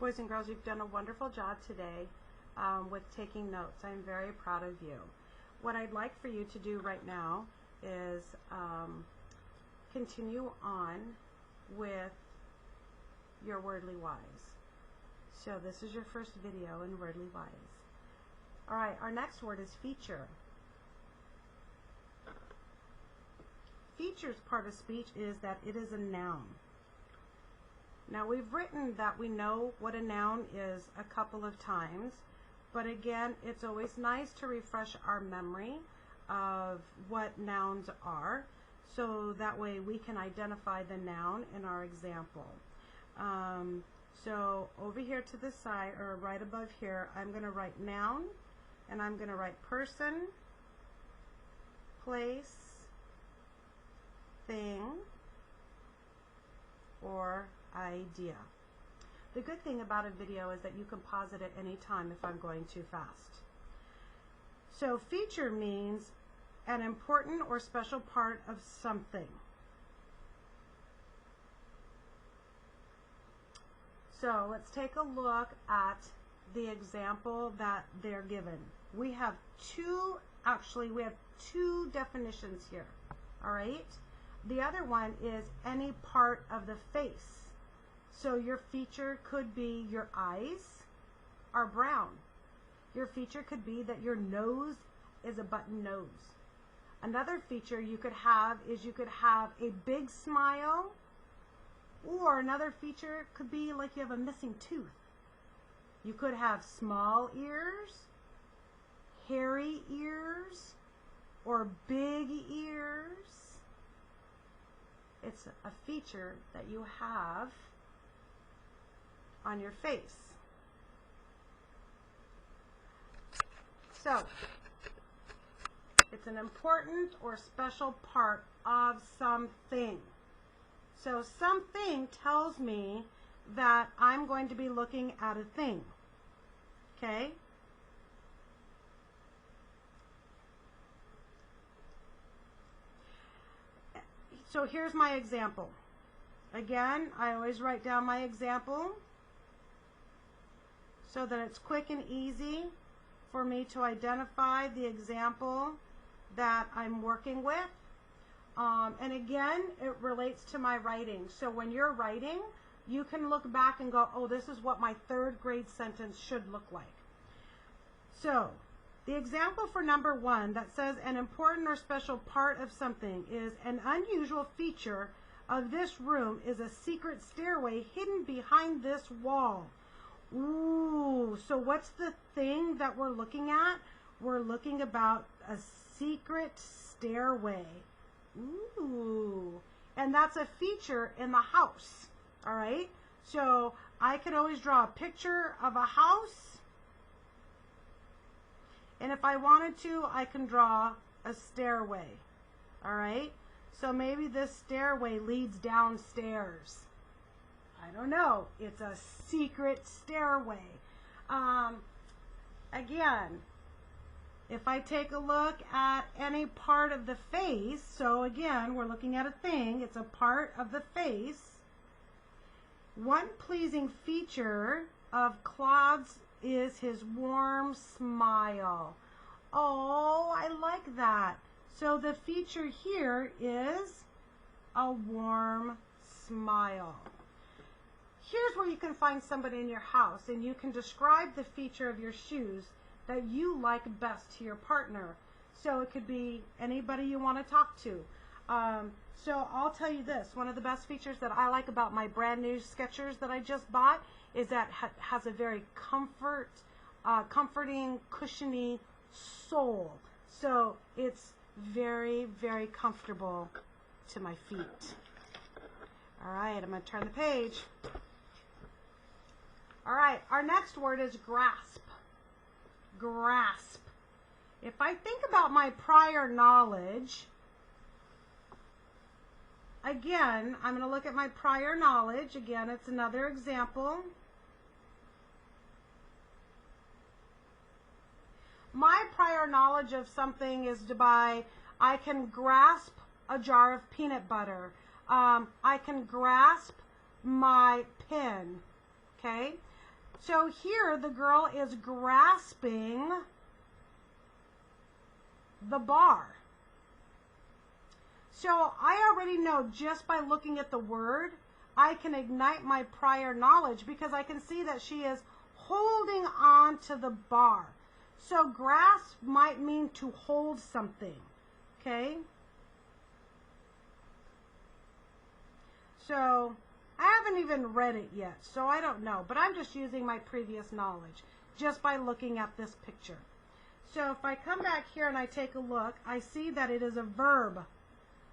Boys and girls, you've done a wonderful job today with taking notes. I'm very proud of you. What I'd like for you to do right now is continue on with your Wordly Wise. So this is your first video in Wordly Wise. All right, our next word is feature. Feature's part of speech is that it is a noun. Now we've written that we know what a noun is a couple of times, but again, it's always nice to refresh our memory of what nouns are, so that way we can identify the noun in our example. So over here to the side, or right above here, I'm going to write noun, and I'm going to write person, place, thing, or idea. The good thing about a video is that you can pause it at any time if I'm going too fast. So feature means an important or special part of something. So let's take a look at the example that they're given. We have two definitions here, all right? The other one is any part of the face. So your feature could be your eyes are brown. Your feature could be that your nose is a button nose. Another feature you could have is you could have a big smile, or another feature could be like you have a missing tooth. You could have small ears, hairy ears, or big ears. It's a feature that you have on your face. So, it's an important or special part of something. So something tells me that I'm going to be looking at a thing. Okay? So here's my example. Again, I always write down my example so that it's quick and easy for me to identify the example that I'm working with. And again, it relates to my writing. So when you're writing, you can look back and go, oh, this is what my third grade sentence should look like. So the example for number 1 that says an important or special part of something is an unusual feature of this room is a secret stairway hidden behind this wall. Ooh, so what's the thing that we're looking at? We're looking about a secret stairway. Ooh, and that's a feature in the house. All right, so I could always draw a picture of a house, and if I wanted to, I can draw a stairway. All right, so maybe this stairway leads downstairs. I don't know. It's a secret stairway. Again, if I take a look at any part of the face, so again, we're looking at a thing. It's a part of the face. One pleasing feature of Claude's is his warm smile. Oh, I like that. So the feature here is a warm smile. Here's where you can find somebody in your house and you can describe the feature of your shoes that you like best to your partner. So it could be anybody you want to talk to. So I'll tell you this, one of the best features that I like about my brand new Skechers that I just bought is that it has a very comforting, cushiony sole. So it's very, very comfortable to my feet. All right, I'm going to turn the page. All right, our next word is grasp. Grasp. If I think about my prior knowledge, again, I'm going to look at my prior knowledge. Again, it's another example. My prior knowledge of something is by I can grasp a jar of peanut butter. I can grasp my pen. Okay? So here the girl is grasping the bar. So I already know just by looking at the word, I can ignite my prior knowledge because I can see that she is holding on to the bar. So grasp might mean to hold something, okay? So I haven't even read it yet, so I don't know, but I'm just using my previous knowledge just by looking at this picture. So if I come back here and I take a look, I see that it is a verb.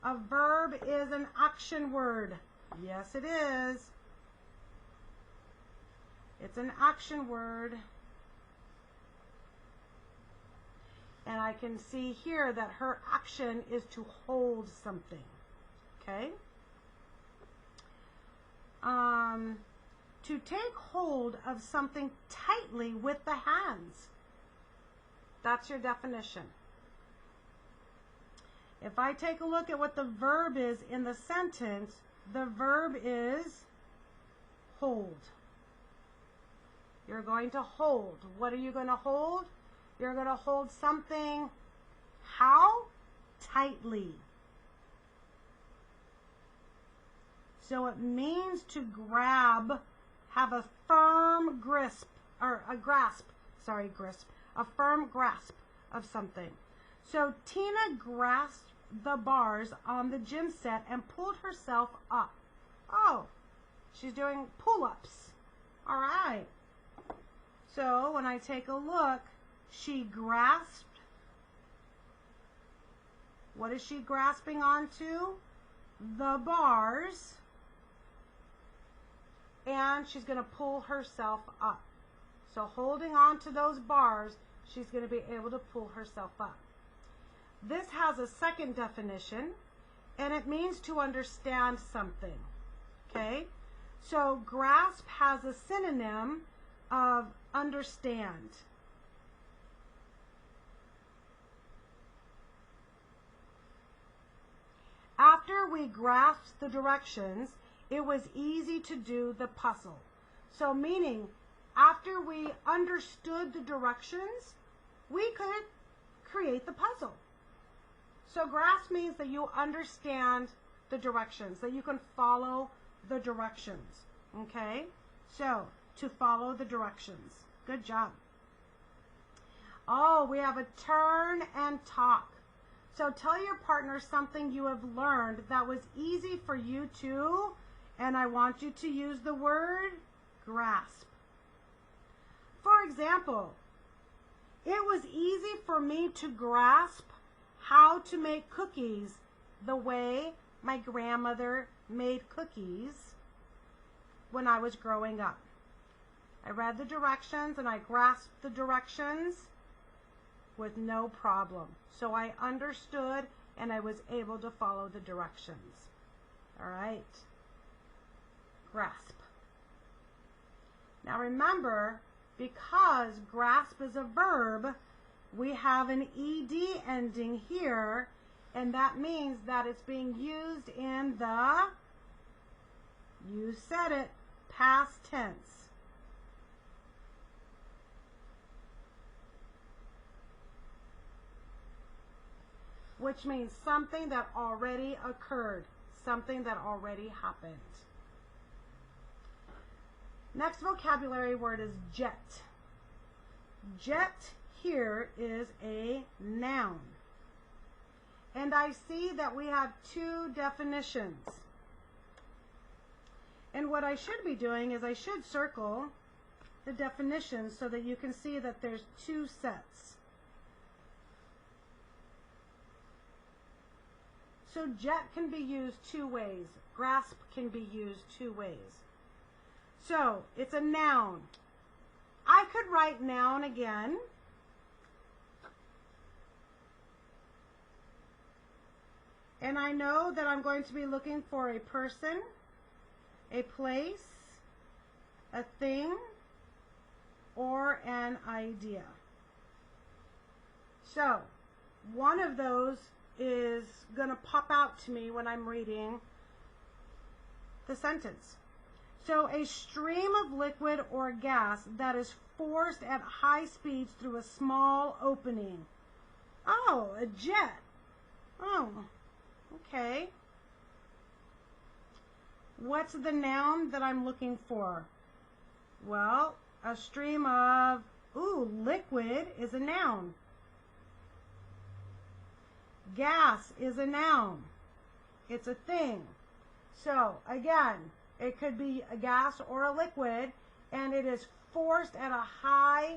A verb is an action word. Yes, it is. It's an action word. And I can see here that her action is to hold something. Okay? To take hold of something tightly with the hands. That's your definition. If I take a look at what the verb is in the sentence, the verb is hold. You're going to hold. What are you going to hold? You're going to hold something, how? Tightly. So it means to grab, have a firm grasp, a firm grasp of something. So Tina grasped the bars on the gym set and pulled herself up. Oh, she's doing pull-ups. All right. So when I take a look, she grasped. What is she grasping onto? The bars. And she's going to pull herself up. So holding on to those bars, she's going to be able to pull herself up. This has a second definition, and it means to understand something. Okay? So grasp has a synonym of understand. After we grasped the directions, it was easy to do the puzzle. So meaning, after we understood the directions, we could create the puzzle. So grasp means that you understand the directions, that you can follow the directions. Okay? So, to follow the directions. Good job. Oh, we have a turn and talk. So tell your partner something you have learned that was easy for you to, and I want you to use the word grasp. For example, it was easy for me to grasp how to make cookies the way my grandmother made cookies when I was growing up. I read the directions and I grasped the directions with no problem. So I understood and I was able to follow the directions. All right. Grasp. Now remember, because grasp is a verb, we have an ed ending here, and that means that it's being used in the, you said it, past tense. Which means something that already occurred, something that already happened. Next vocabulary word is jet. Jet here is a noun. And I see that we have two definitions. And what I should be doing is I should circle the definitions so that you can see that there's two sets. So jet can be used two ways. Grasp can be used two ways. So it's a noun. I could write noun again. And I know that I'm going to be looking for a person, a place, a thing, or an idea. So one of those is going to pop out to me when I'm reading the sentence. So a stream of liquid or gas that is forced at high speeds through a small opening. Oh, a jet. Oh, okay. What's the noun that I'm looking for? Well, a stream of, liquid is a noun. Gas is a noun. It's a thing. So, again, it could be a gas or a liquid, and it is forced at a high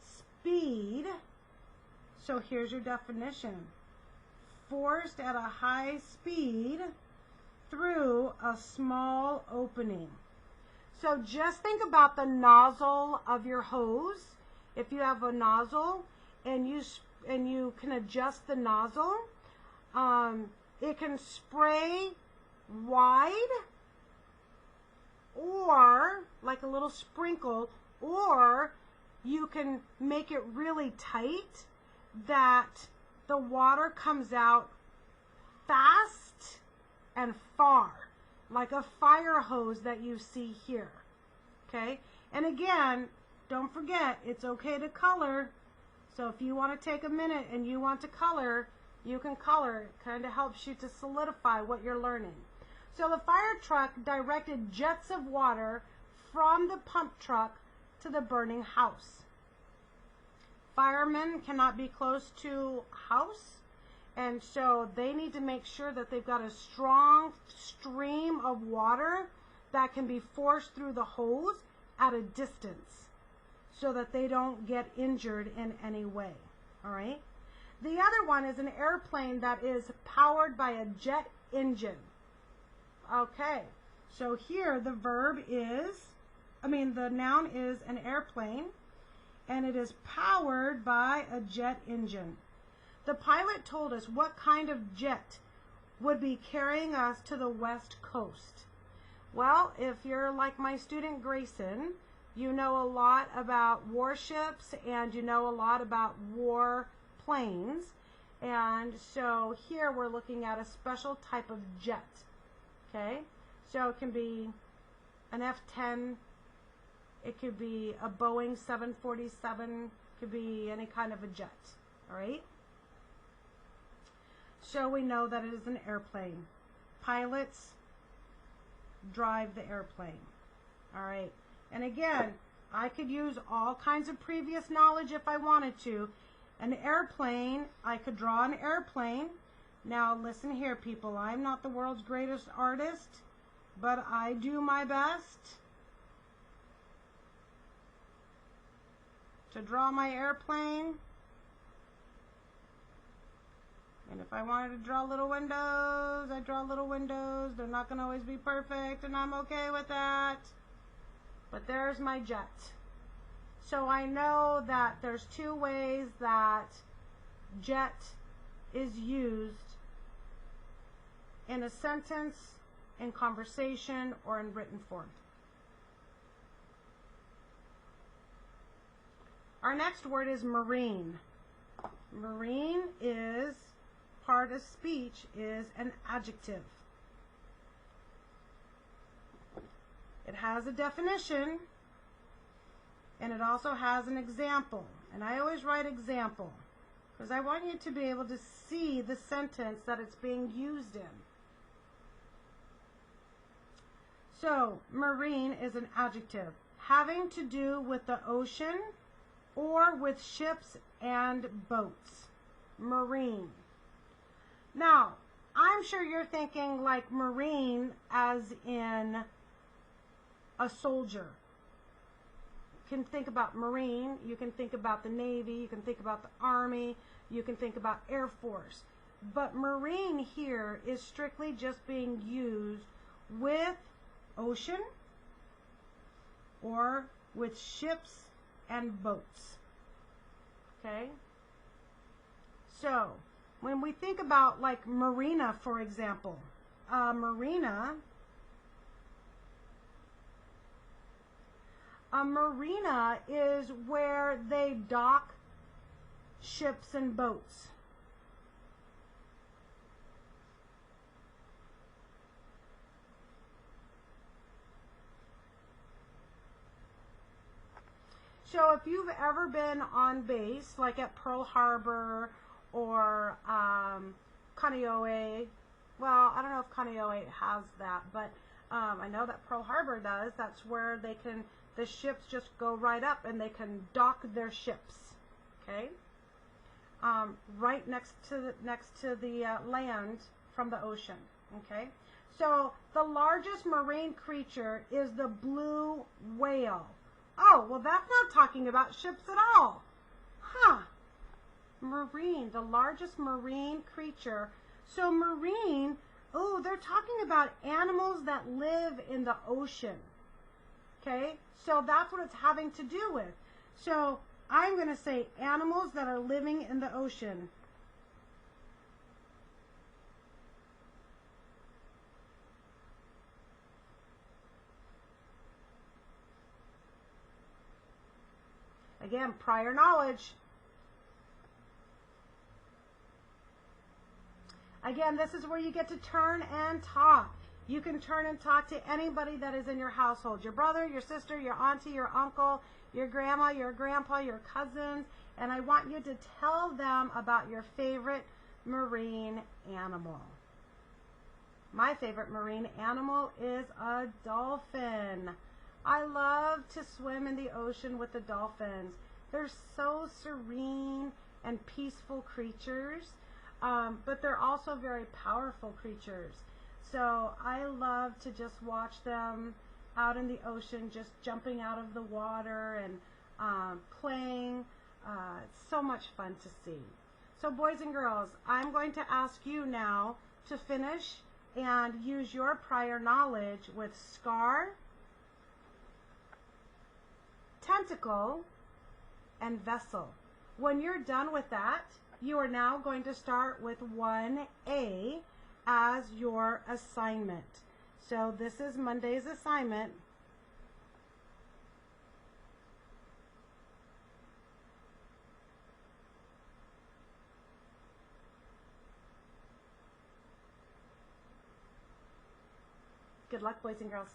speed. So here's your definition. Forced at a high speed through a small opening. So just think about the nozzle of your hose. If you have a nozzle and you can adjust the nozzle, it can spray wide or like a little sprinkle, or you can make it really tight that the water comes out fast and far, like a fire hose that you see here. Okay? And again, don't forget, it's okay to color. So if you want to take a minute and you want to color, you can color. It kind of helps you to solidify what you're learning. So the fire truck directed jets of water from the pump truck to the burning house. Firemen cannot be close to a house, and so they need to make sure that they've got a strong stream of water that can be forced through the hose at a distance so that they don't get injured in any way. All right? The other one is an airplane that is powered by a jet engine. Okay, so here the the noun is an airplane, and it is powered by a jet engine. The pilot told us what kind of jet would be carrying us to the West Coast. Well, if you're like my student Grayson, you know a lot about warships and you know a lot about war planes. And so here we're looking at a special type of jet. Okay, so it can be an F-10, it could be a Boeing 747, it could be any kind of a jet, all right? So we know that it is an airplane. Pilots drive the airplane, all right? And again, I could use all kinds of previous knowledge if I wanted to. An airplane, I could draw an airplane. Now listen here, people, I'm not the world's greatest artist, but I do my best to draw my airplane. And if I wanted to draw little windows, I draw little windows. They're not going to always be perfect, and I'm okay with that. But there's my jet. So I know that there's two ways that jet is used in a sentence, in conversation, or in written form. Our next word is marine. Marine is part of speech, is an adjective. It has a definition, and it also has an example. And I always write example because I want you to be able to see the sentence that it's being used in. So, marine is an adjective having to do with the ocean or with ships and boats. Marine. Now, I'm sure you're thinking like marine as in a soldier. You can think about marine, you can think about the Navy, you can think about the Army, you can think about Air Force. But marine here is strictly just being used with ocean or with ships and boats. Okay? So, when we think about like marina, for example, a marina is where they dock ships and boats. So if you've ever been on base, like at Pearl Harbor or Kaneohe, well, I don't know if Kaneohe has that, but I know that Pearl Harbor does. That's where the ships just go right up and they can dock their ships, okay? Right next to the land from the ocean, okay? So the largest marine creature is the blue whale. Oh, well, that's not talking about ships at all. Huh. Marine, the largest marine creature. So marine, oh, they're talking about animals that live in the ocean. Okay? So that's what it's having to do with. So I'm going to say animals that are living in the ocean. Again, prior knowledge. Again, this is where you get to turn and talk. You can turn and talk to anybody that is in your household. Your brother, your sister, your auntie, your uncle, your grandma, your grandpa, your cousins. And I want you to tell them about your favorite marine animal. My favorite marine animal is a dolphin. I love to swim in the ocean with the dolphins. They're so serene and peaceful creatures, but they're also very powerful creatures. So I love to just watch them out in the ocean, just jumping out of the water and playing. It's so much fun to see. So boys and girls, I'm going to ask you now to finish and use your prior knowledge with scar, tentacle, and vessel. When you're done with that, you are now going to start with 1A as your assignment. So this is Monday's assignment. Good luck, boys and girls.